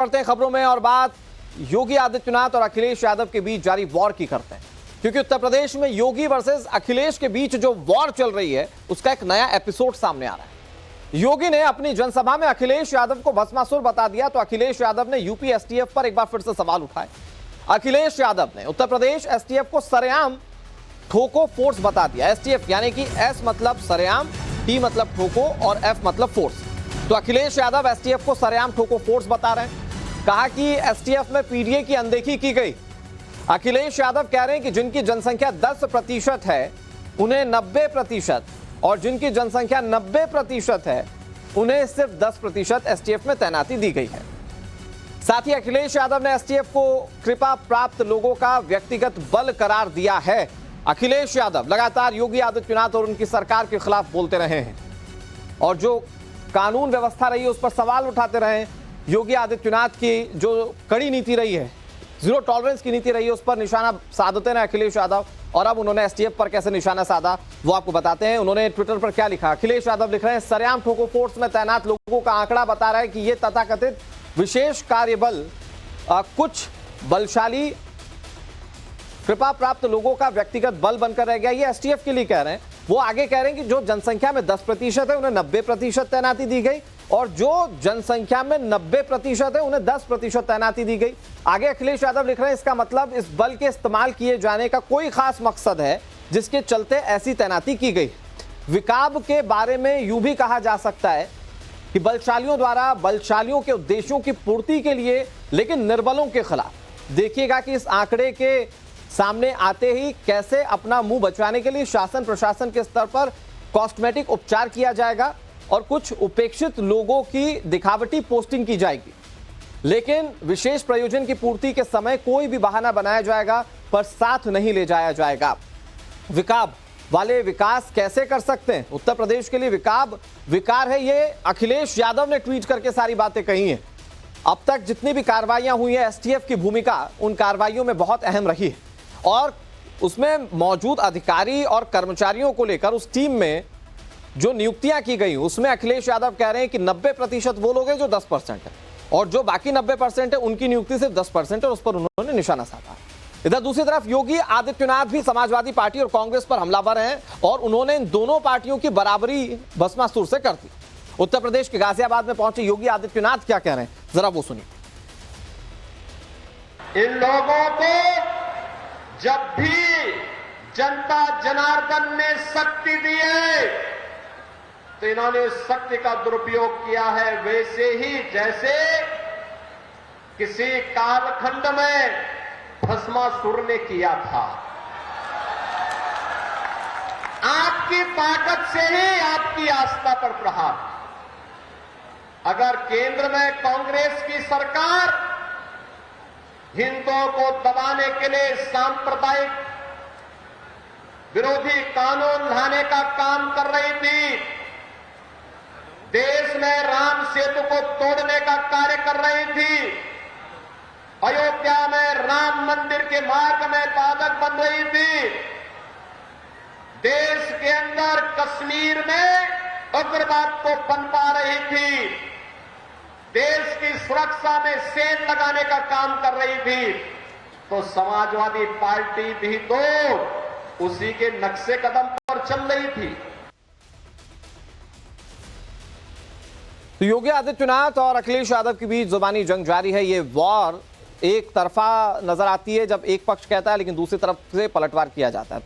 बढ़ते हैं खबरों में और बात योगी आदित्यनाथ और अखिलेश यादव के बीच जारी वॉर की करते हैं, क्योंकि उत्तर प्रदेश में योगी वर्सेस अखिलेश के बीच जो वॉर चल रही है उसका एक नया एपिसोड सामने आ रहा है। योगी ने अपनी जनसभा में अखिलेश यादव को भस्मासुर बता दिया तो अखिलेश यादव ने यूपी एसटीएफ पर एक बार फिर से सवाल उठाए। अखिलेश यादव ने उत्तर प्रदेश एसटीएफ को सरेआम ठोको फोर्स बता दिया। एसटीएफ यानी कि एस मतलब सरेआम, टी मतलब ठोको और एफ मतलब फोर्स। तो अखिलेश यादव एसटीएफ को सरेआम ठोको फोर्स बता रहे हैं। कहा कि एसटीएफ में पीडीए की अनदेखी की गई। अखिलेश यादव कह रहे हैं कि जिनकी जनसंख्या 10% है उन्हें 90% और जिनकी जनसंख्या 90% है उन्हें सिर्फ 10% एसटीएफ में तैनाती दी गई है। साथ ही अखिलेश यादव ने एसटीएफ को कृपा प्राप्त लोगों का व्यक्तिगत बल करार दिया है। अखिलेश यादव लगातार योगी आदित्यनाथ और उनकी सरकार के खिलाफ बोलते रहे हैं और जो कानून व्यवस्था रही है उस पर सवाल उठाते रहे हैं। योगी आदित्यनाथ की जो कड़ी नीति रही है, जीरो टॉलरेंस की नीति रही है, उस पर निशाना साधते रहे अखिलेश यादव। और अब उन्होंने एसटीएफ पर कैसे निशाना साधा वो आपको बताते हैं। उन्होंने ट्विटर पर क्या लिखा। अखिलेश यादव लिख रहे हैं, सरेआम ठोको फोर्स में तैनात लोगों का आंकड़ा बता रहा है कि ये तथाकथित विशेष कार्यबल कुछ बलशाली कृपा प्राप्त लोगों का व्यक्तिगत बल बनकर रह गया। ये एसटीएफ के लिए कह रहे हैं। वो आगे कह रहे हैं कि जो जनसंख्या में 10% है उन्हें 90% तैनाती दी गई और जो जनसंख्या में 90% है उन्हें 10% तैनाती दी गई। आगे अखिलेश यादव लिख रहे हैं, इसका मतलब इस बल के इस्तेमाल किए जाने का कोई खास मकसद है जिसके चलते ऐसी तैनाती की गई। विकाब के बारे में यूं भी कहा जा सकता है कि बलशालियों द्वारा बलशालियों के उद्देश्यों की पूर्ति के लिए, लेकिन निर्बलों के खिलाफ। देखिएगा कि इस आंकड़े के सामने आते ही कैसे अपना मुंह बचाने के लिए शासन प्रशासन के स्तर पर कॉस्मेटिक उपचार किया जाएगा और कुछ उपेक्षित लोगों की दिखावटी पोस्टिंग की जाएगी, लेकिन विशेष प्रयोजन की पूर्ति के समय कोई भी बहाना बनाया जाएगा पर साथ नहीं ले जाया जाएगा। विकाब वाले विकास कैसे कर सकते हैं? उत्तर प्रदेश के लिए विकाब विकार है, ये अखिलेश यादव ने ट्वीट करके सारी बातें कही हैं। अब तक जितनी भी कार्रवाइयां हुई है, एसटीएफ की भूमिका उन कार्रवाइयों में बहुत अहम रही है और उसमें मौजूद अधिकारी और कर्मचारियों को लेकर उस टीम में जो नियुक्तियां की गई उसमें अखिलेश यादव कह रहे हैं कि 90% वो लोग हैं जो 10% है और जो बाकी 90% है उनकी नियुक्ति सिर्फ 10% है। उस पर उन्होंने निशाना साधा। इधर दूसरी तरफ योगी आदित्यनाथ भी समाजवादी पार्टी और कांग्रेस पर हमलावर हैं और उन्होंने इन दोनों पार्टियों की बराबरी भस्मासुर से कर दी। उत्तर प्रदेश के गाजियाबाद में पहुंचे योगी आदित्यनाथ क्या कह रहे हैं, जरा वो सुनिए। इन लोगों को जब भी जनता जनार्दन ने शक्ति दी है तो इन्होंने शक्ति का दुरुपयोग किया है, वैसे ही जैसे किसी कालखंड में भस्मासुर ने किया था। आपकी ताकत से ही आपकी आस्था पर प्रहार। अगर केंद्र में कांग्रेस की सरकार हिंदुओं को दबाने के लिए सांप्रदायिक विरोधी कानून लाने का काम कर रही थी, देश में राम सेतु को तोड़ने का कार्य कर रही थी, अयोध्या में राम मंदिर के मार्ग में बाधक बन रही थी, देश के अंदर कश्मीर में उग्रवाद को पनपा रही थी, देश की सुरक्षा में सेंध लगाने का काम कर रही थी, तो समाजवादी पार्टी भी तो उसी के नक्शे कदम पर चल रही थी। तो योगी आदित्यनाथ और अखिलेश यादव के बीच जुबानी जंग जारी है। ये वॉर एक तरफा नजर आती है जब एक पक्ष कहता है लेकिन दूसरी तरफ से पलटवार किया जाता है।